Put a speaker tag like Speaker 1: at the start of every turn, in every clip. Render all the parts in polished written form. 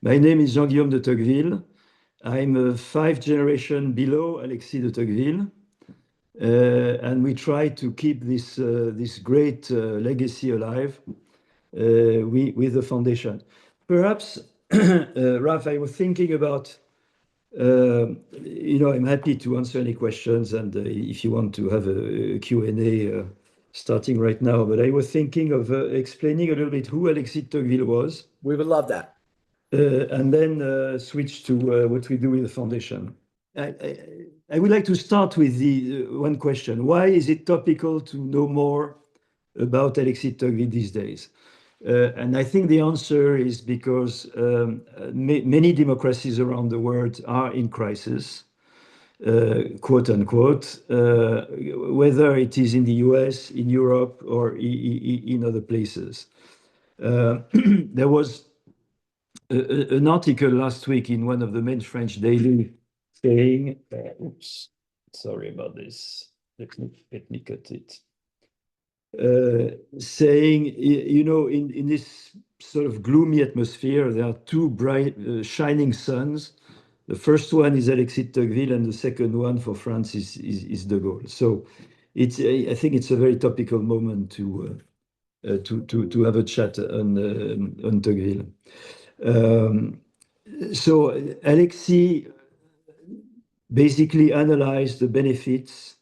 Speaker 1: My name is Jean-Guillaume de Tocqueville. I'm a 5th-generation below Alexis de Tocqueville. And we try to keep this great legacy alive with the foundation. Perhaps, Ralph, I was thinking about, I'm happy to answer any questions, and if you want to have a Q&A starting right now, but I was thinking of explaining a little bit who Alexis de Tocqueville was.
Speaker 2: We would love that.
Speaker 1: And then switch to what we do with the foundation. I would like to start with the one question. Why is it topical to know more about Alexis de Tocqueville these days? And I think the answer is because many democracies around the world are in crisis, quote unquote, whether it is in the US, in Europe, or in other places. There was an article last week in one of the main French daily saying, oops, sorry about this, let me cut it. Saying, in this sort of gloomy atmosphere, there are two bright, shining suns. The first one is Alexis de Tocqueville, and the second one for France is de Gaulle. So I think it's a very topical moment to have a chat on Tocqueville. So Alexis basically analyzed the benefits,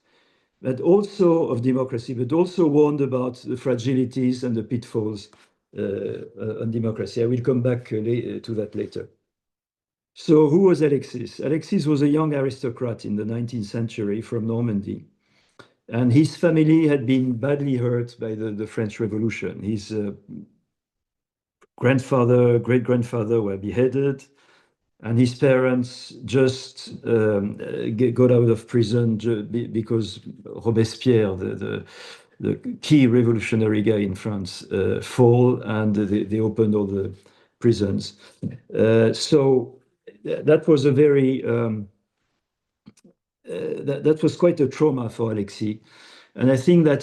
Speaker 1: but also of democracy, but also warned about the fragilities and the pitfalls on democracy. I will come back to that later. So who was Alexis? Alexis was a young aristocrat in the 19th century from Normandy. And his family had been badly hurt by the French Revolution. His grandfather, great-grandfather were beheaded, and his parents just got out of prison because Robespierre, the key revolutionary guy in France, fall, and they opened all the prisons. So that was a very that was quite a trauma for Alexis, and I think that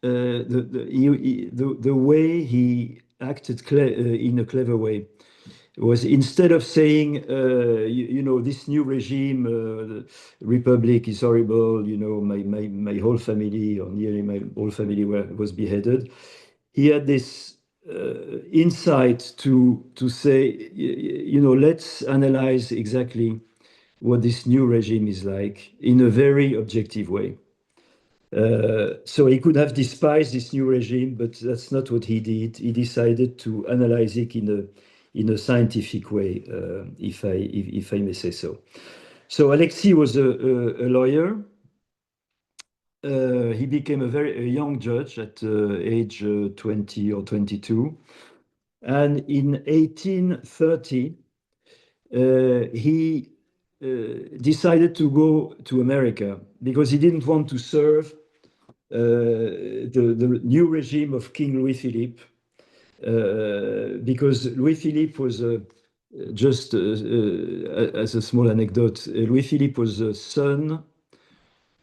Speaker 1: the way he acted in a clever way was, instead of saying, this new regime, the republic is horrible, my whole family, or nearly my whole family was beheaded, he had this insight to say, let's analyze exactly what this new regime is like in a very objective way. So he could have despised this new regime, but that's not what he did. He decided to analyze it in a scientific way, if I may say so. So Alexis was a lawyer. He became a young judge at age 20 or 22. And in 1830, he decided to go to America because he didn't want to serve the new regime of King Louis Philippe, because Louis Philippe was just as a small anecdote, Louis Philippe was the son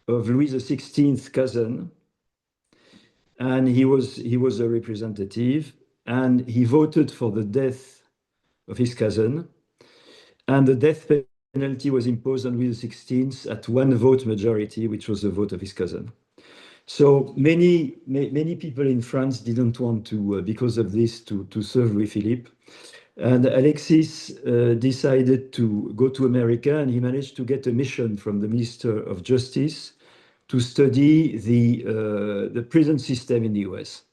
Speaker 1: of Louis XVI's cousin, and he was a representative, and he voted for the death of his cousin, and the death penalty was imposed on Louis XVI at 1 vote majority, which was the vote of his cousin. So many people in France didn't want to, because of this, to serve Louis Philippe. And Alexis decided to go to America, and he managed to get a mission from the Minister of Justice to study the prison system in the US.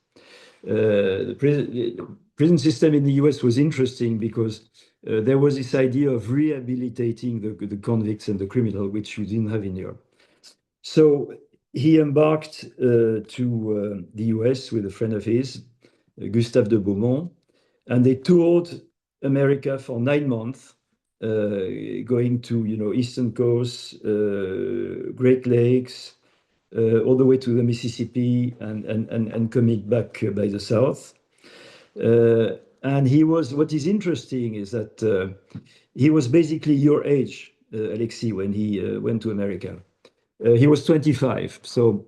Speaker 1: The prison system in the US was interesting because there was this idea of rehabilitating the convicts and the criminal, which you didn't have in Europe. So he embarked to the US with a friend of his, Gustave de Beaumont, and they toured America for 9 months, going to Eastern Coast, Great Lakes, all the way to the Mississippi, and coming back by the south. And what is interesting is that he was basically your age, Alexis, when he went to America. He was 25, so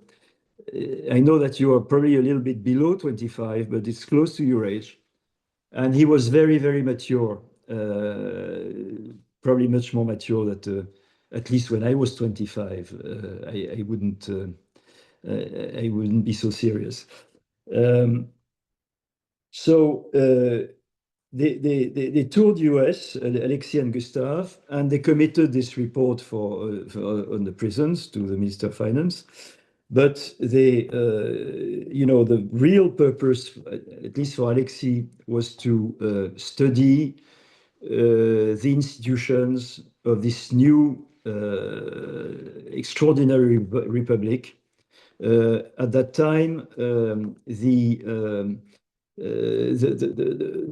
Speaker 1: I know that you are probably a little bit below 25, but it's close to your age. And he was very, very mature probably much more mature than at least when I was 25. I wouldn't be so serious. So they toured US, Alexis and Gustave, and they committed this report on the prisons to the Minister of Finance. But the real purpose, at least for Alexis, was to study the institutions of this new extraordinary republic. At that time, the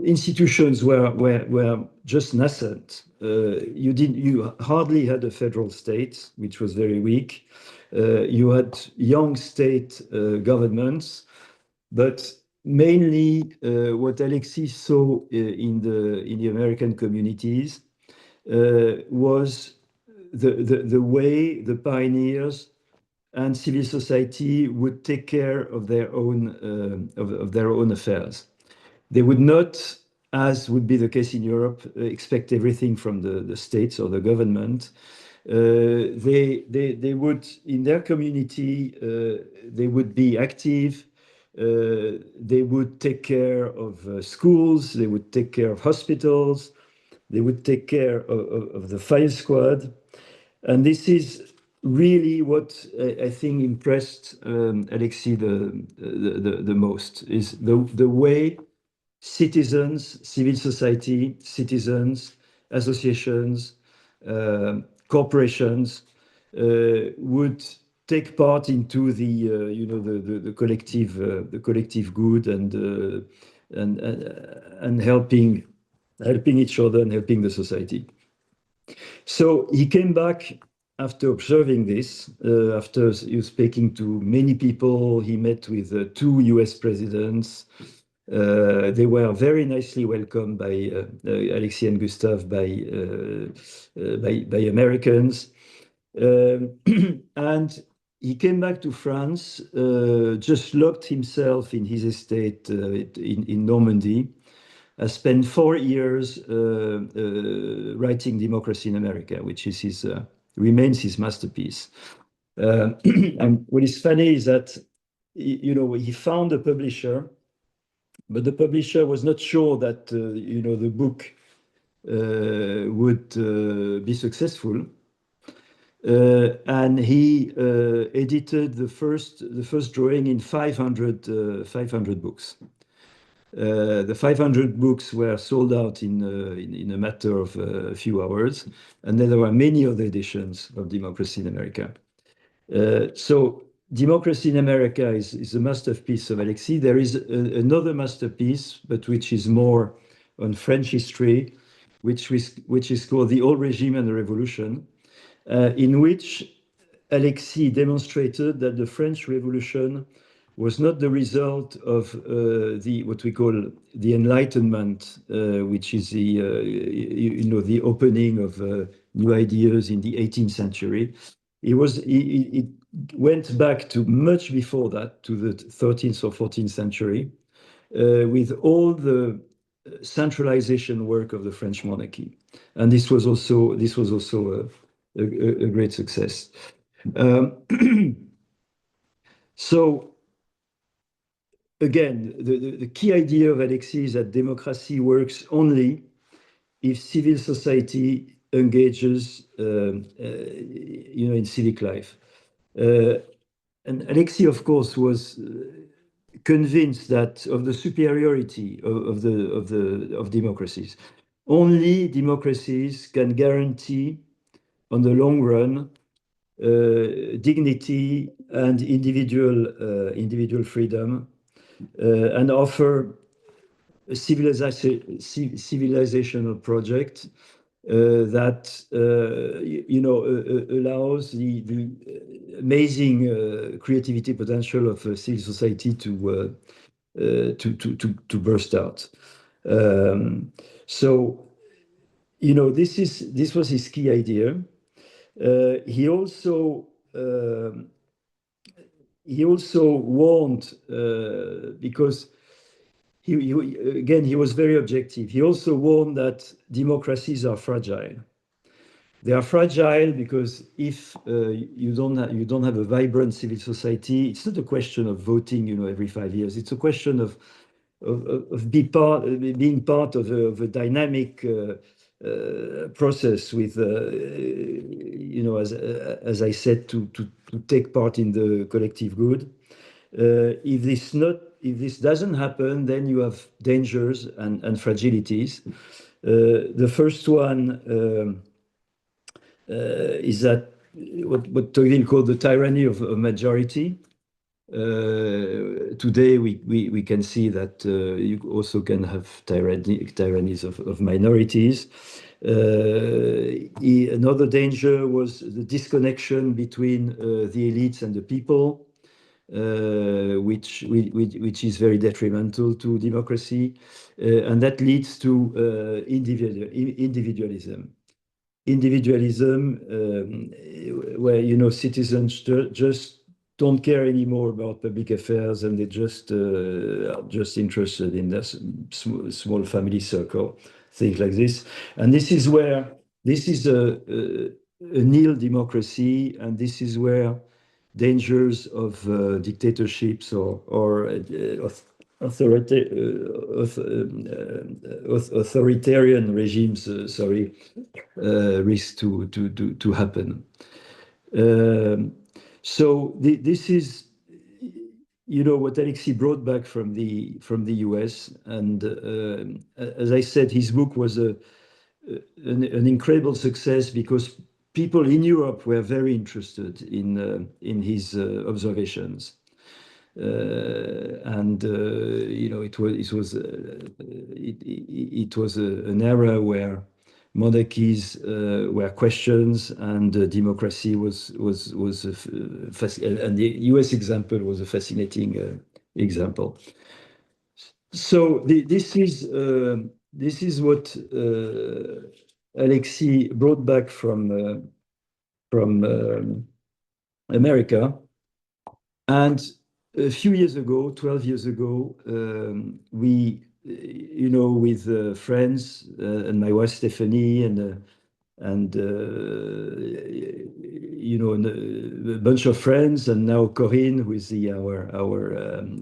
Speaker 1: institutions were just nascent. You hardly had a federal state, which was very weak. You had young state governments, but mainly what Alexis saw in the American communities was the way the pioneers and civil society would take care of their own affairs. They would not, as would be the case in Europe, expect everything from the states or the government. They would, in their community, they would be active. They would take care of schools. They would take care of hospitals. They would take care of the fire squad. And this is really what I think impressed Alexis the most, is the way citizens, civil society, citizens, associations, corporations would take part into the collective good and helping each other and helping the society. So he came back after observing this, after speaking to many people. He met with 2 US presidents. They were very nicely welcomed by Alexis and Gustave by Americans. And he came back to France, just locked himself in his estate in Normandy, spent 4 years writing Democracy in America, which is remains his masterpiece. And what is funny is that he found a publisher, but the publisher was not sure that the book would be successful. And he edited the first drawing in 500 books. The 500 books were sold out in a matter of a few hours, and then there were many other editions of Democracy in America. So Democracy in America is a masterpiece of Alexis. There is another masterpiece, but which is more on French history, which is called The Old Regime and the Revolution, in which Alexis demonstrated that the French Revolution was not the result of what we call the Enlightenment, which is the opening of new ideas in the 18th century. It went back to much before that, to the 13th or 14th century, with all the centralization work of the French monarchy, and this was also a great success. So again, the key idea of Alexis is that democracy works only if civil society engages, in civic life. And Alexis, of course, was convinced that of the superiority of democracies. Only democracies can guarantee, on the long run, dignity and individual freedom, and offer a civilizational project that allows the amazing creativity potential of civil society to burst out. So this was his key idea. He also warned, because again, he was very objective. He also warned that democracies are fragile. They are fragile because if you don't have a vibrant civil society, it's not a question of voting, every 5 years. It's a question of being part of a dynamic process with, as I said, to take part in the collective good. If this doesn't happen, then you have dangers and fragilities. The first one is that what Tocqueville called the tyranny of a majority. Today, we can see that you also can have tyrannies of minorities. Another danger was the disconnection between the elites and the people, which is very detrimental to democracy, and that leads to individualism. Individualism, where citizens just don't care anymore about public affairs, and they just are just interested in their small family circle, things like this. And this is a nil democracy, and this is where dangers of dictatorships or authoritarian regimes, risk to happen. So this is, what Alexis brought back from the US, and as I said, his book was an incredible success because people in Europe were very interested in his observations. And it was an era where monarchies were questions, and democracy was and the US example was a fascinating example. So this is what Alexis brought back from America, and a few years ago, 12 years ago, we, with friends and my wife Stephanie and a bunch of friends, and now Corinne, who is our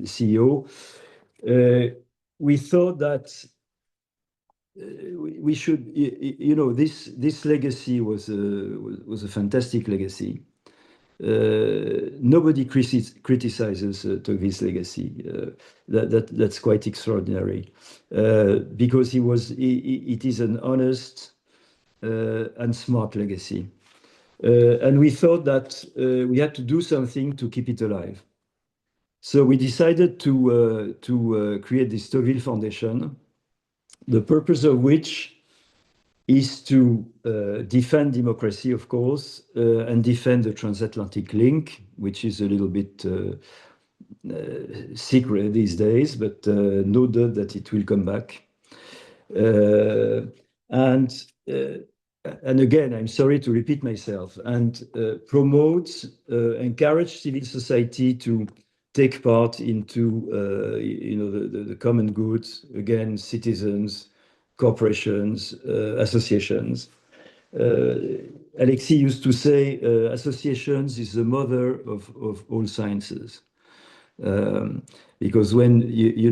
Speaker 1: CEO, we thought that we should, this legacy was a fantastic legacy. Nobody criticizes Tocqueville's legacy. That's quite extraordinary, because it is an honest and smart legacy. And we thought that we had to do something to keep it alive. So we decided to create this Tocqueville Foundation, the purpose of which is to defend democracy, of course, and defend the transatlantic link, which is a little bit secret these days, but no doubt that it will come back. And again, I'm sorry to repeat myself, and encourage civil society to take part into the common good, again, citizens, corporations, associations. Alexis used to say, associations is the mother of all sciences. Because when you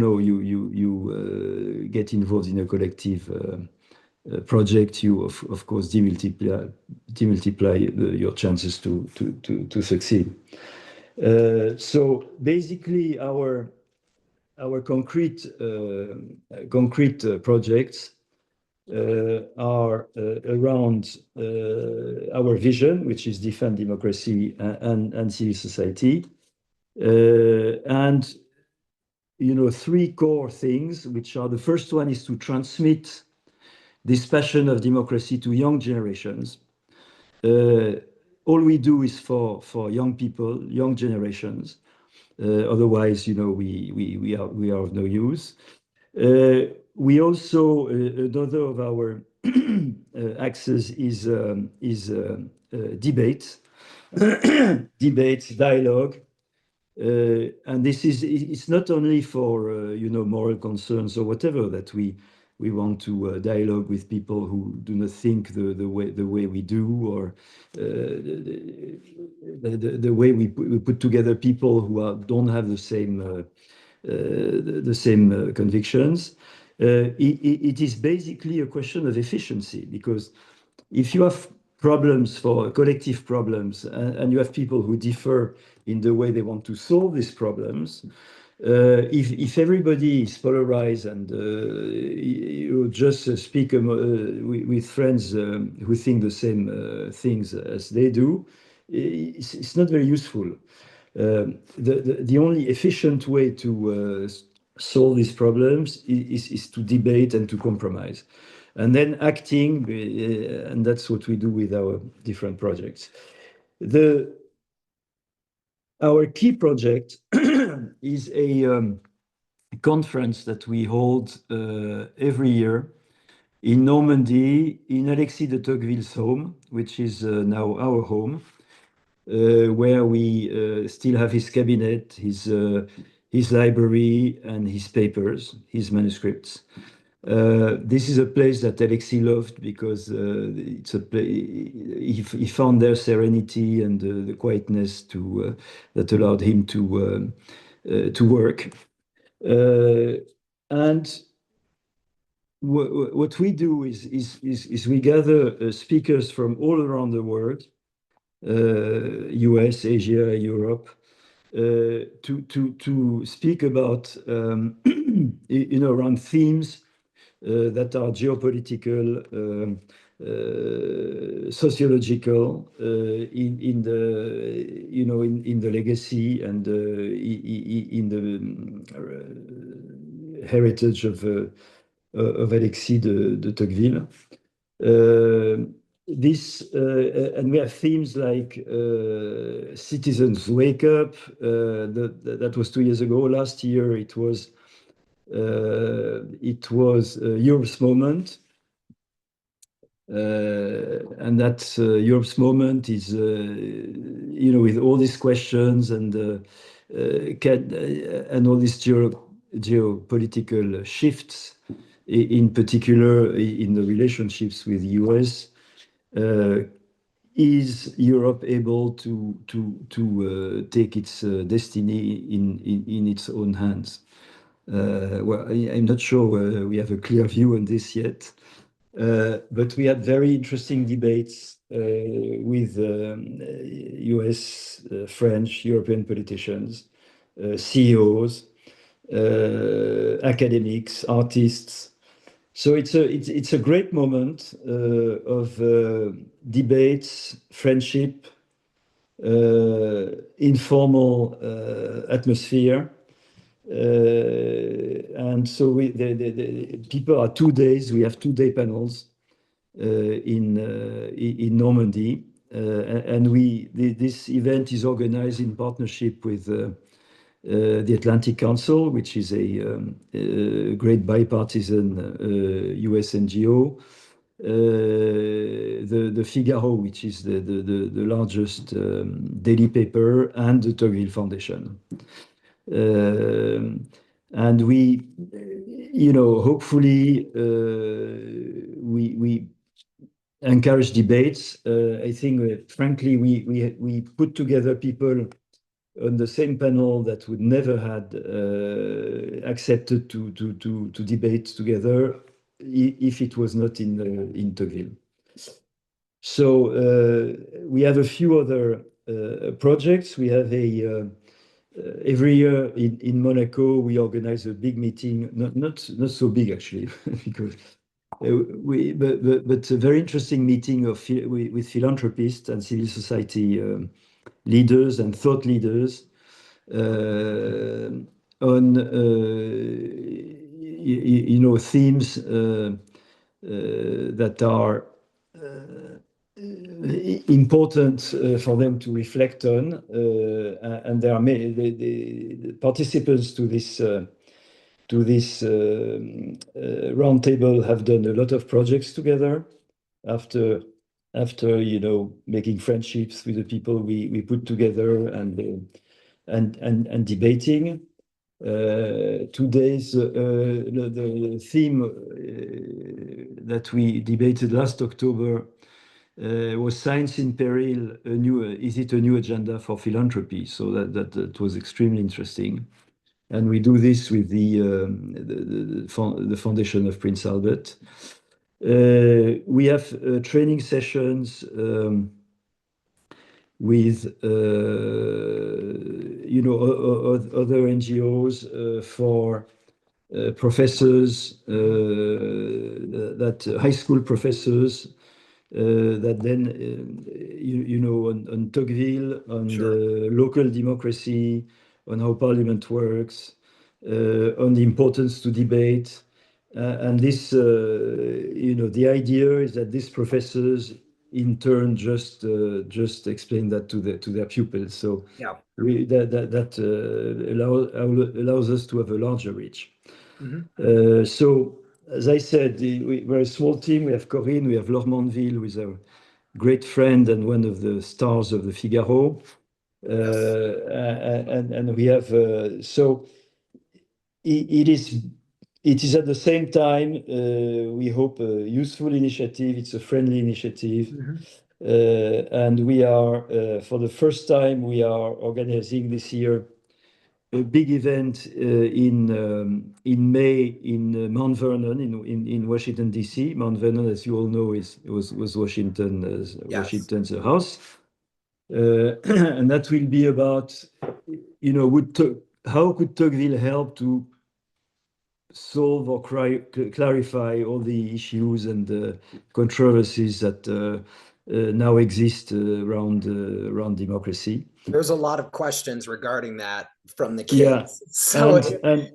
Speaker 1: get involved in a collective project, you of course demultiply your chances to succeed. So basically, our concrete projects are around our vision, which is defend democracy and civil society, and three core things, which are: the first one is to transmit this passion of democracy to young generations. All we do is for young people, young generations. Otherwise, we are of no use. We also, another of our axes is debate, dialogue, And it's not only for moral concerns or whatever that we want to dialogue with people who do not think the way we do, or the way we put together people who don't have the same convictions. It is basically a question of efficiency, because if you have problems, for collective problems, and you have people who differ in the way they want to solve these problems, if everybody is polarized and you just speak with friends who think the same things as they do, it's not very useful. The only efficient way to solve these problems is to debate and to compromise, and then acting, and that's what we do with our different projects. Our key project is a conference that we hold every year in Normandy, in Alexis de Tocqueville's home, which is now our home, where we still have his cabinet, his library, and his papers, his manuscripts. This is a place that Alexis loved, because it's a he found there serenity and the quietness that allowed him to work. And what we do is we gather speakers from all around the world, US, Asia, Europe, to speak about around themes that are geopolitical, sociological, in the legacy and in the heritage of Alexis de Tocqueville. And we have themes like Citizens Wake Up. That was 2 years ago. Last year it was Europe's Moment. And that Europe's Moment is, with all these questions and all these geopolitical shifts, in particular in the relationships with the US. Is Europe able to take its destiny in its own hands? Well, I'm not sure we have a clear view on this yet, but we had very interesting debates with US, French, European politicians, CEOs, academics, artists. So it's a great moment of debates, friendship, informal atmosphere. And so the people are 2 days. We have 2-day panels in Normandy, and this event is organized in partnership with the Atlantic Council, which is a great bipartisan US NGO. The Figaro, which is the largest daily paper, and the Tocqueville Foundation. And we, hopefully, we encourage debates. I think, frankly, we put together people on the same panel that would never had accepted to debate together if it was not in Tocqueville. So we have a few other projects. We have every year in Monaco, we organize a big meeting, not so big actually, because but a very interesting meeting with philanthropists and civil society leaders and thought leaders on themes that are important for them to reflect on, and there are many the participants to this roundtable have done a lot of projects together after making friendships with the people we put together, and and debating. Today's the theme that we debated last October was Science in Peril, is it a new agenda for philanthropy? So that was extremely interesting. And we do this with the Foundation of Prince Albert. We have training sessions with other NGOs for professors, that high school professors, that then on Tocqueville, on the local democracy, on how parliament works, on the importance to debate. And this, the idea is that these professors in turn just explain that to their pupils. So
Speaker 2: yeah,
Speaker 1: that allows us to have a larger reach. So as I said, we're a small team. We have Corinne, we have Laure Mandeville, who is a great friend and one of the stars of the Figaro. And we have so it is at the same time, we hope, a useful initiative. It's a friendly initiative. And we are, for the first time, we are organizing this year a big event in May in Mount Vernon in Washington, D.C. Mount Vernon, as you all know, was Washington's house. And that will be about, how could Tocqueville help to solve or clarify all the issues and controversies that now exist around democracy.
Speaker 2: There's a lot of questions regarding that from the kids.
Speaker 1: Yeah.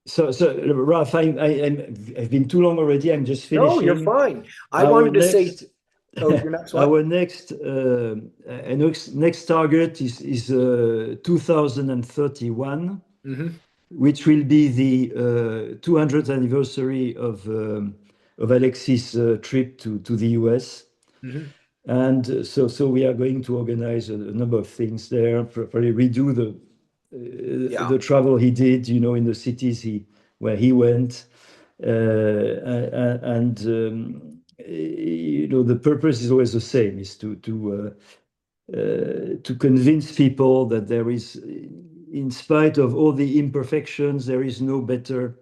Speaker 2: So
Speaker 1: Ralph, I've been too long already. I'm just finishing.
Speaker 2: No, you're fine. I wanted to say,
Speaker 1: your next one. Our next target is 2031. Which will be the 200th anniversary of Alexis' trip to the US. And so we are going to organize a number of things there, probably redo the travel he did, in the cities where he went. The purpose is always the same, is to convince people that there is, in spite of all the imperfections, there is no better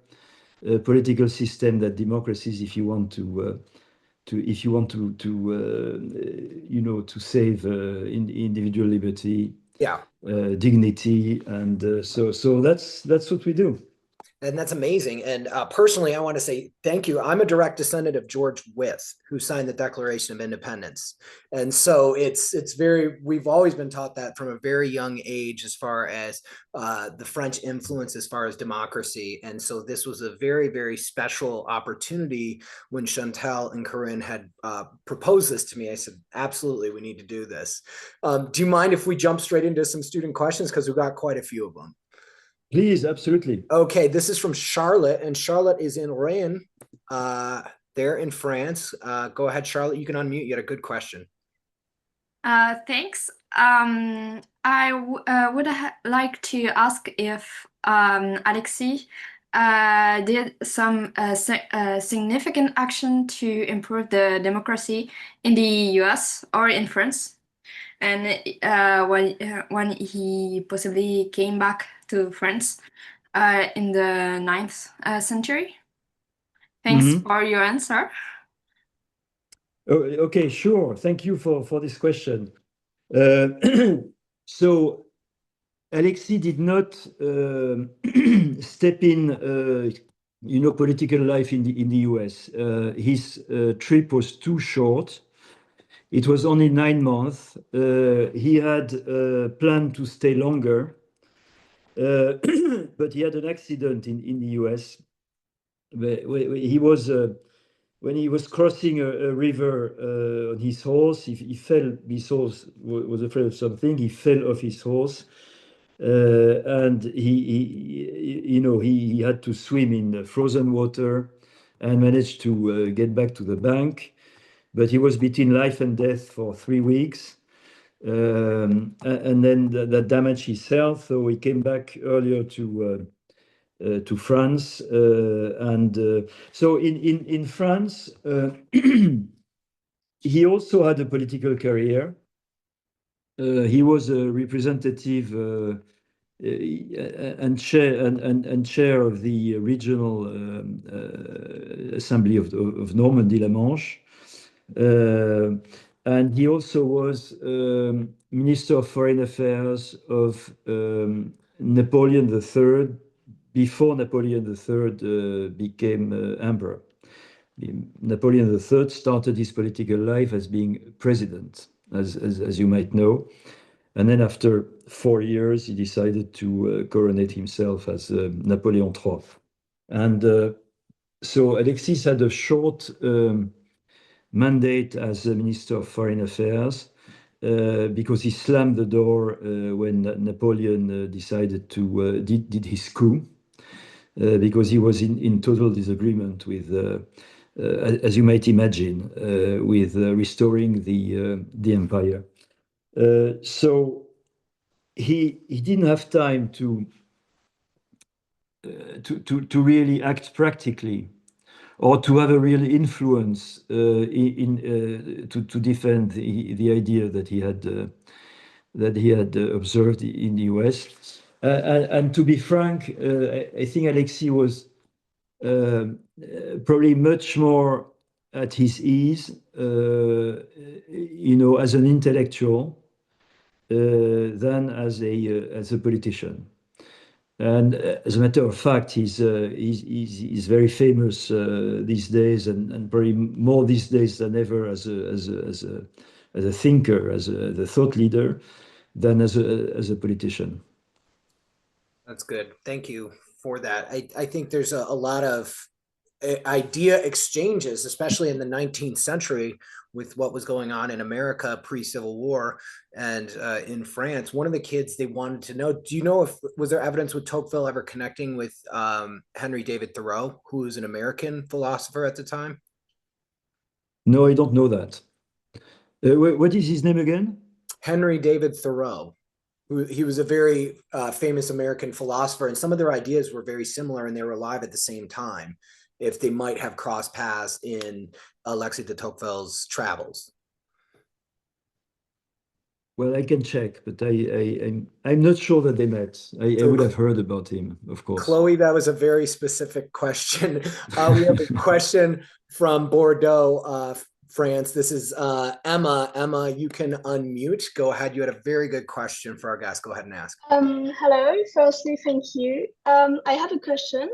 Speaker 1: political system than democracies if you want to save individual liberty, dignity, and so that's what we do.
Speaker 2: And that's amazing. And personally, I want to say thank you. I'm a direct descendant of George Wythe, who signed the Declaration of Independence. And so we've always been taught that from a very young age, as far as the French influence, as far as democracy. And so this was a very, very special opportunity. When Chantal and Corinne had proposed this to me, I said, absolutely, we need to do this. Do you mind if we jump straight into some student questions? Because we've got quite a few of them.
Speaker 1: Please, absolutely.
Speaker 2: Okay, this is from Charlotte, and Charlotte is in Rennes, there in France. Go ahead, Charlotte. You can unmute. You had a good question.
Speaker 3: Thanks. I would like to ask if Alexis did some significant action to improve the democracy in the US or in France, and when he possibly came back to France in the 9th century. Thanks for your answer.
Speaker 1: Okay, sure. Thank you for this question. So Alexis did not step in, political life in the US. His trip was too short. It was only 9 months. He had planned to stay longer, but he had an accident in the US. He was when he was crossing a river on his horse. He fell. His horse was afraid of something. He fell off his horse, and he had to swim in frozen water and managed to get back to the bank. But he was between life and death for 3 weeks. And then that damaged his health, so he came back earlier to France, so in France, he also had a political career. He was a representative and chair of the regional assembly of Normandy-La Manche. And he also was Minister of Foreign Affairs of Napoleon III before Napoleon III became emperor. Napoleon III started his political life as being president, as you might know. And then after 4 years, he decided to coronate himself as Napoleon III. And so Alexis had a short mandate as a Minister of Foreign Affairs because he slammed the door when Napoleon decided to did his coup, because he was in total disagreement with, as you might imagine, with restoring the empire. So he didn't have time to really act practically, or to have a real influence to defend the idea that he had observed in the US. And to be frank, I think Alexis was probably much more at his ease, as an intellectual than as a politician. And as a matter of fact, he's very famous these days, and probably more these days than ever as a thinker, as a thought leader, than as a politician.
Speaker 2: That's good. Thank you for that. I think there's a lot of idea exchanges, especially in the 19th century, with what was going on in America pre-Civil War and in France. One of the kids, they wanted to know, do you know was there evidence with Tocqueville ever connecting with Henry David Thoreau, who was an American philosopher at the time?
Speaker 1: No, I don't know that. What is his name again?
Speaker 2: Henry David Thoreau. He was a very famous American philosopher, and some of their ideas were very similar, and they were alive at the same time, if they might have crossed paths in Alexis de Tocqueville's travels.
Speaker 1: Well, I can check, but I'm not sure that they met. I would have heard about him, of course.
Speaker 2: Chloe, that was a very specific question. We have a question from Bordeaux, France. This is Emma. Emma, you can unmute. Go ahead. You had a very good question for our guest. Go ahead and ask.
Speaker 4: Hello. Firstly, thank you. I have a question.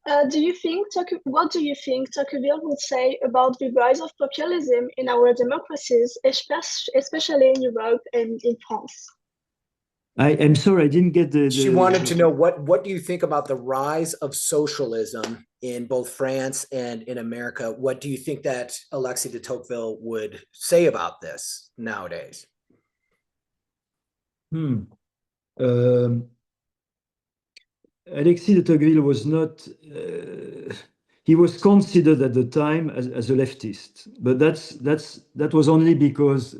Speaker 4: What do you think Tocqueville would say about the rise of populism in our democracies, especially in Europe and in France?
Speaker 1: I'm sorry, I didn't get the.
Speaker 2: She wanted to know what do you think about the rise of socialism in both France and in America? What do you think that Alexis de Tocqueville would say about this nowadays?
Speaker 1: Alexis de Tocqueville was not. He was considered at the time as a leftist, but that was only because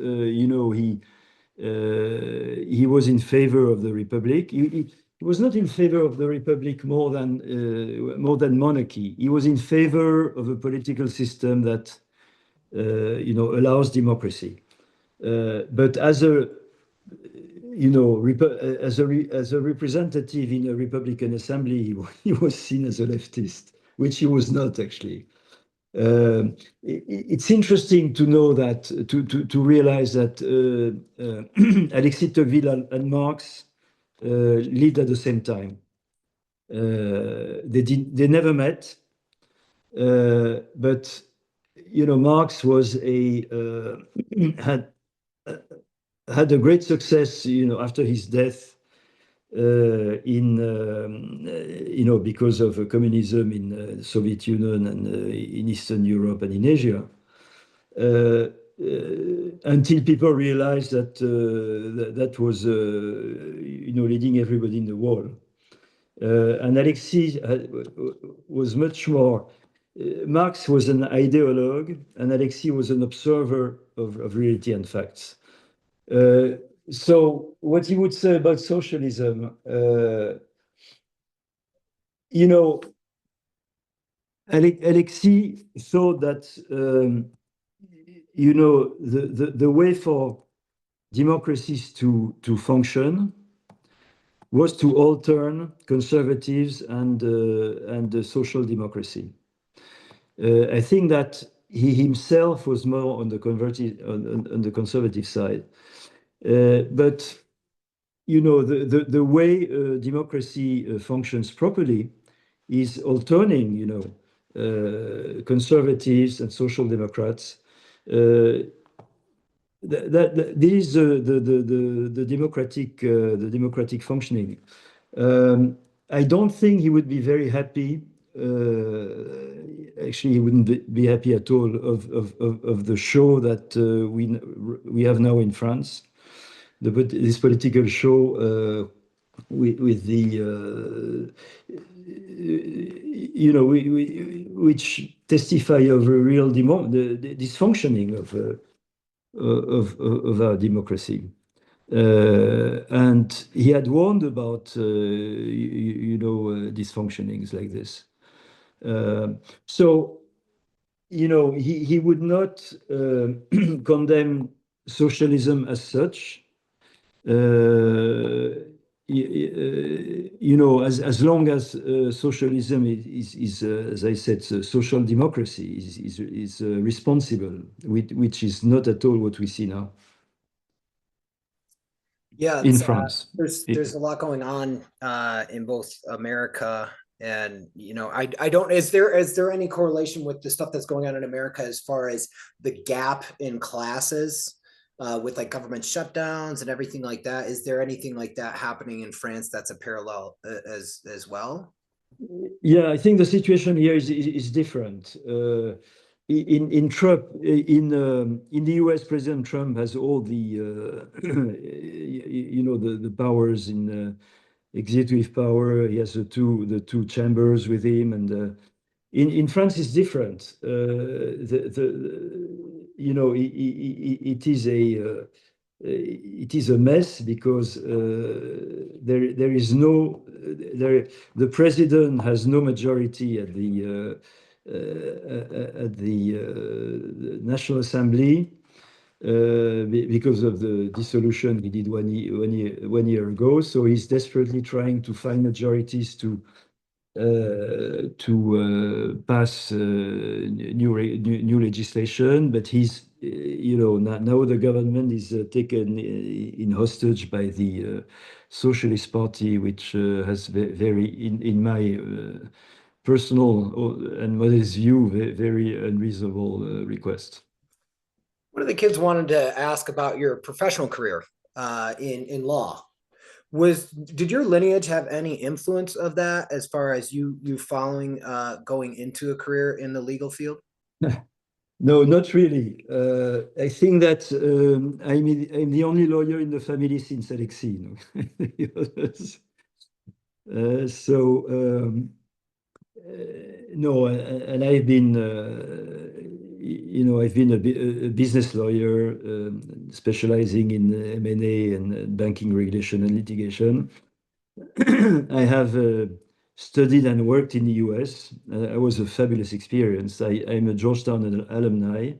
Speaker 1: he was in favor of the Republic. He was not in favor of the Republic more than monarchy. He was in favor of a political system that allows democracy. But as a representative in a Republican assembly, he was seen as a leftist, which he was not actually. It's interesting to know that, to realize that Alexis de Tocqueville and Marx lived at the same time. They never met, but Marx was had a great success, after his death, because of communism in the Soviet Union and in Eastern Europe and in Asia, until people realized that that was, leading everybody in the wall. And Alexis was much more. Marx was an ideologue, and Alexis was an observer of reality and facts. So what he would say about socialism, you know, Alexis thought that, you know, the way for democracies to function was to altern conservatives and social democracy. I think that he himself was more on the conservative side, but you know the way democracy functions properly is alterning, you know, conservatives and social democrats. This is the democratic functioning. I don't think he would be very happy. Actually, he wouldn't be happy at all of the show that we have now in France. This political show with the you know, which testify of a real dysfunctioning of our democracy. And he had warned about, you know, dysfunctionings like this. So, you know, he would not condemn socialism as such. You know, as long as socialism is as I said, social democracy is responsible, which is not at all what we see now.
Speaker 2: Yeah,
Speaker 1: In France.
Speaker 2: there's a lot going on in both America and, you know, I don't, is there any correlation with the stuff that's going on in America as far as the gap in classes with like government shutdowns and everything like that? Is there anything like that happening in France that's a parallel as well?
Speaker 1: Yeah, I think the situation here is different. In Trump, in the U.S., President Trump has all the you know, the powers in executive power. He has the two chambers with him, and in France it's different. You know, it is a mess because there is no the president has no majority at the National Assembly because of the dissolution he did one year ago. So he's desperately trying to find majorities to pass new legislation, but he's you know, now the government is taken in hostage by the Socialist Party, which has very, in my personal and modest view, very unreasonable request.
Speaker 2: One of the kids wanted to ask about your professional career in law. Did your lineage have any influence of that as far as you following going into a career in the legal field?
Speaker 1: No, not really. I think that I'm the only lawyer in the family since Alexis. You know? No, and I've been, you know, I've been a business lawyer specializing in M&A and banking regulation and litigation. I have studied and worked in the US. It was a fabulous experience. I'm a Georgetown alumni,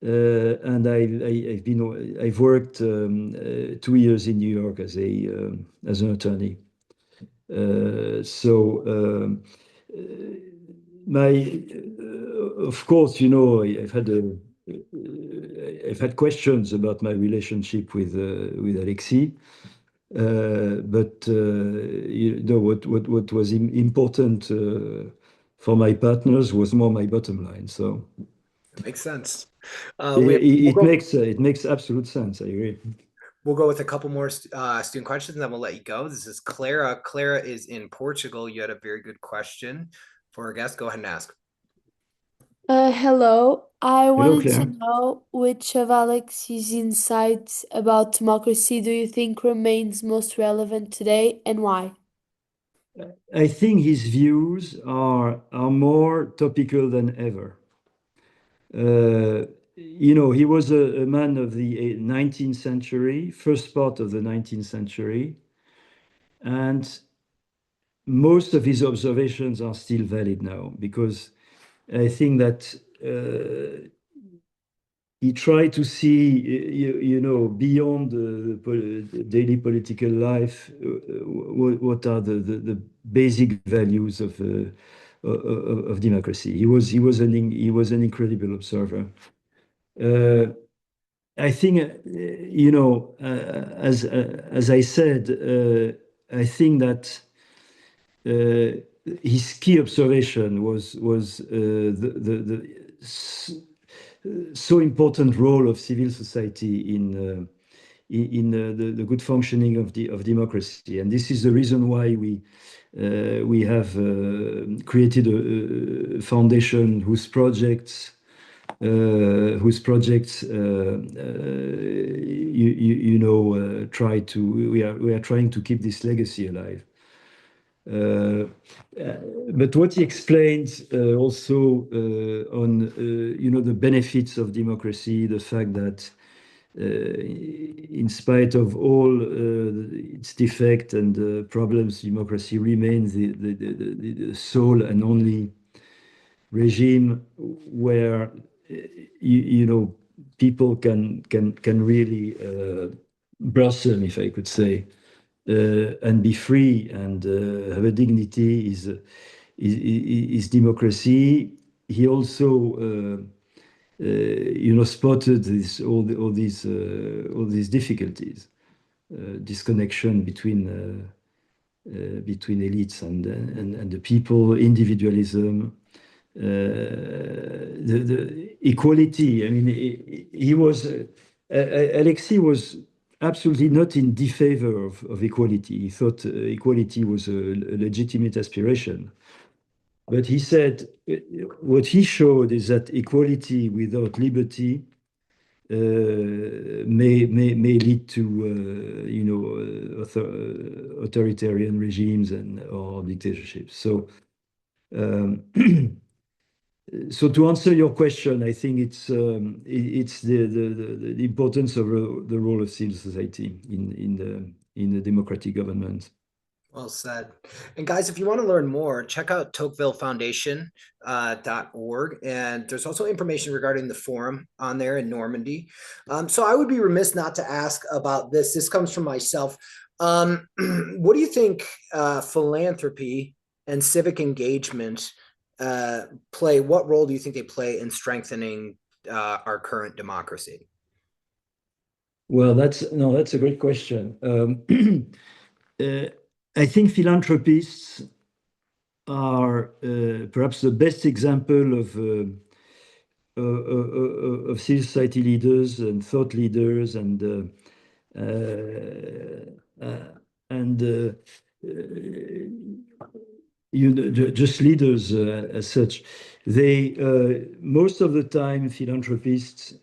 Speaker 1: and I've worked 2 years in New York as an attorney. Of course, you know, I've had questions about my relationship with Alexis. But you know, what was important for my partners was more my bottom line. So
Speaker 2: it makes sense.
Speaker 1: It makes absolute sense. I agree.
Speaker 2: We'll go with a couple more student questions, and then we'll let you go. This is Clara. Clara is in Portugal. You had a very good question for our guest. Go ahead and ask.
Speaker 5: Hello. I wanted to
Speaker 1: Claire.
Speaker 5: know which of Alex's insights about democracy do you think remains most relevant today and why?
Speaker 1: I think his views are more topical than ever. he was a man of the 19th century, first part of the 19th century, and most of his observations are still valid now because I think that he tried to see, beyond the daily political life, what are the basic values of democracy. He was an incredible observer. I think, as I said, I think that his key observation was the so important role of civil society in the good functioning of democracy, and this is the reason why we have created a foundation whose projects we are trying to keep this legacy alive. But what he explains also on the benefits of democracy, the fact that in spite of all its defects and problems, democracy remains the sole and only regime where people can really blossom, if I could say, and be free and have a dignity is democracy. He also spotted all these difficulties, disconnection between elites and the people, individualism, the equality. I mean, Alexis was absolutely not in disfavor of equality. He thought equality was a legitimate aspiration. But he said what he showed is that equality without liberty may lead to authoritarian regimes or dictatorships. So so to answer your question, I think it's the importance of the role of civil society in the democratic government.
Speaker 2: Well said. And guys, if you want to learn more, check out Tocqueville Foundation .org. And there's also information regarding the forum on there in Normandy. So I would be remiss not to ask about this. This comes from myself. What do you think philanthropy and civic engagement what role do you think they play in strengthening our current democracy?
Speaker 1: Well, that's a great question. I think philanthropists are perhaps the best example of civil society leaders and thought leaders and just leaders as such. They most of the time philanthropists,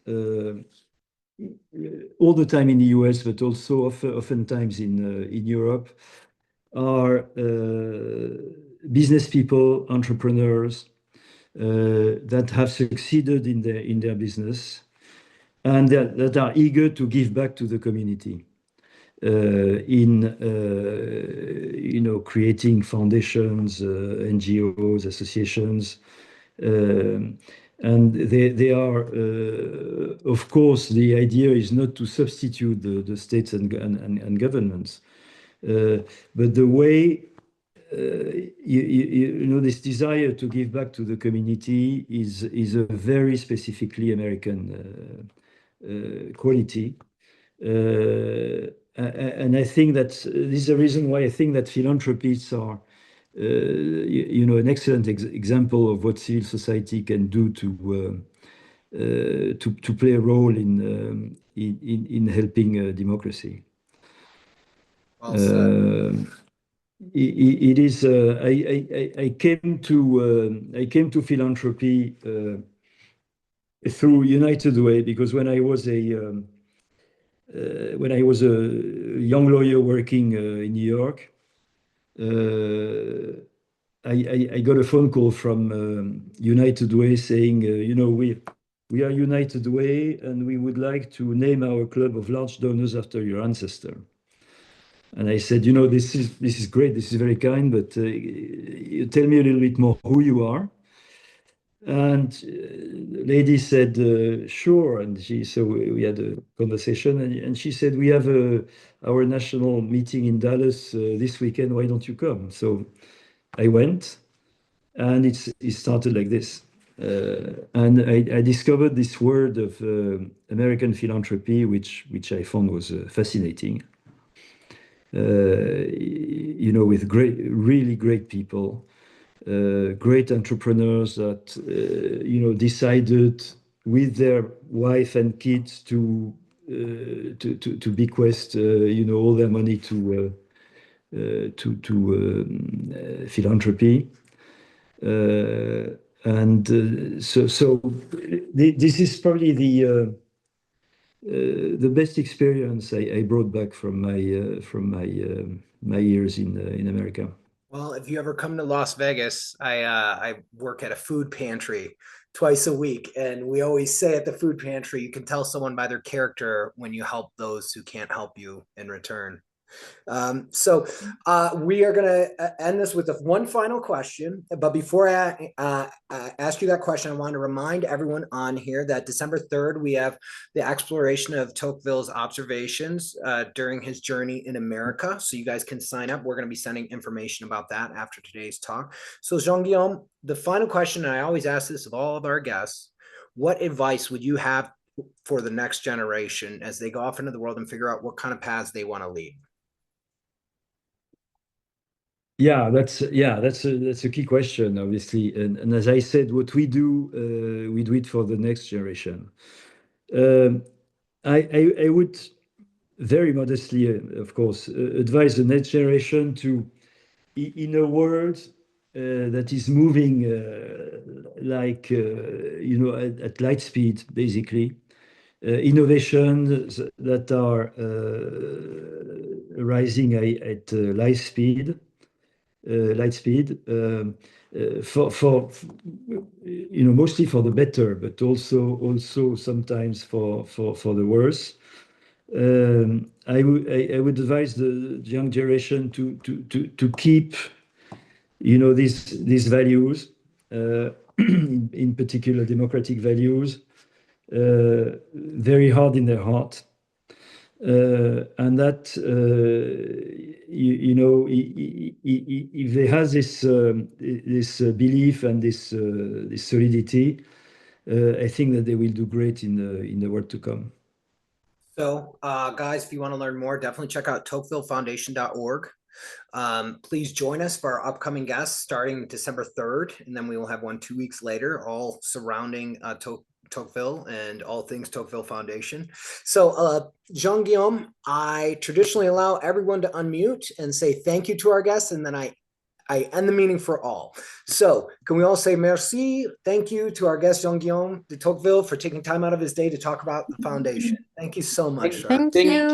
Speaker 1: all the time in the US, but also oftentimes in Europe, are business people, entrepreneurs that have succeeded in their business and that are eager to give back to the community in creating foundations, NGOs, associations, and they are, of course, the idea is not to substitute the states and governments, but the way this desire to give back to the community is a very specifically American quality. And I think that this is the reason why I think that philanthropists are, an excellent example of what civil society can do to play a role in helping democracy.
Speaker 2: Well said.
Speaker 1: It is. I came to philanthropy through United Way because when I was a young lawyer working in New York, I got a phone call from United Way saying, We are United Way, and we would like to name our club of large donors after your ancestor. And I said, you know, this is great, this is very kind, but you tell me a little bit more who you are. And the lady said, sure. And so we had a conversation, and she said, we have our national meeting in Dallas this weekend. Why don't you come? So I went, and it started like this. And I discovered this word of American philanthropy, which I found was fascinating. You know, with really great people. Great entrepreneurs that you know, decided with their wife and kids to bequest you know, all their money to philanthropy, and so this is probably the best experience I brought back from my years in America.
Speaker 2: Well, if you ever come to Las Vegas, I work at a food pantry twice a week, and we always say at the food pantry, you can tell someone by their character when you help those who can't help you in return. So we are going to end this with one final question. But before I ask you that question, I want to remind everyone on here that December 3rd, we have the exploration of Tocqueville's observations during his journey in America. So you guys can sign up. We're going to be sending information about that after today's talk. So Jean-Guillaume, the final question, and I always ask this of all of our guests, what advice would you have for the next generation as they go off into the world and figure out what kind of paths they want to lead?
Speaker 1: Yeah, that's a key question, obviously. And as I said, what we do it for the next generation. I would very modestly, of course, advise the next generation to, in a world that is moving like you know, at light speed, basically, innovations that are rising at light speed. For you know, mostly for the better, but also sometimes for the worse. I would advise the young generation to keep, you know, these values, in particular democratic values, very hard in their heart. And that you know, if they have this belief and this solidity, I think that they will do great in the world to come.
Speaker 2: So guys, if you want to learn more, definitely check out tocquevillefoundation.org. Please join us for our upcoming guests starting December 3rd, and then we will have one 2 weeks later, all surrounding Tocqueville and all things Tocqueville Foundation. So Jean-Guillaume, I traditionally allow everyone to unmute and say thank you to our guests, and then I end the meeting for all. So can we all say merci, thank you to our guest Jean-Guillaume de Tocqueville for taking time out of his day to talk about the foundation. Thank you so much, sir.
Speaker 5: Thank
Speaker 6: Thank
Speaker 5: you.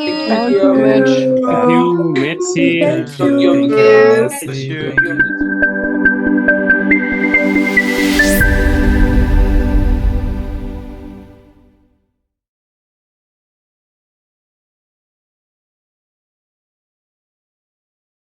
Speaker 6: you very much.
Speaker 7: Thank you. Merci.
Speaker 5: Thank
Speaker 6: Thank you.
Speaker 5: you.
Speaker 6: Thank you.
Speaker 1: Merci.
Speaker 6: Thank you.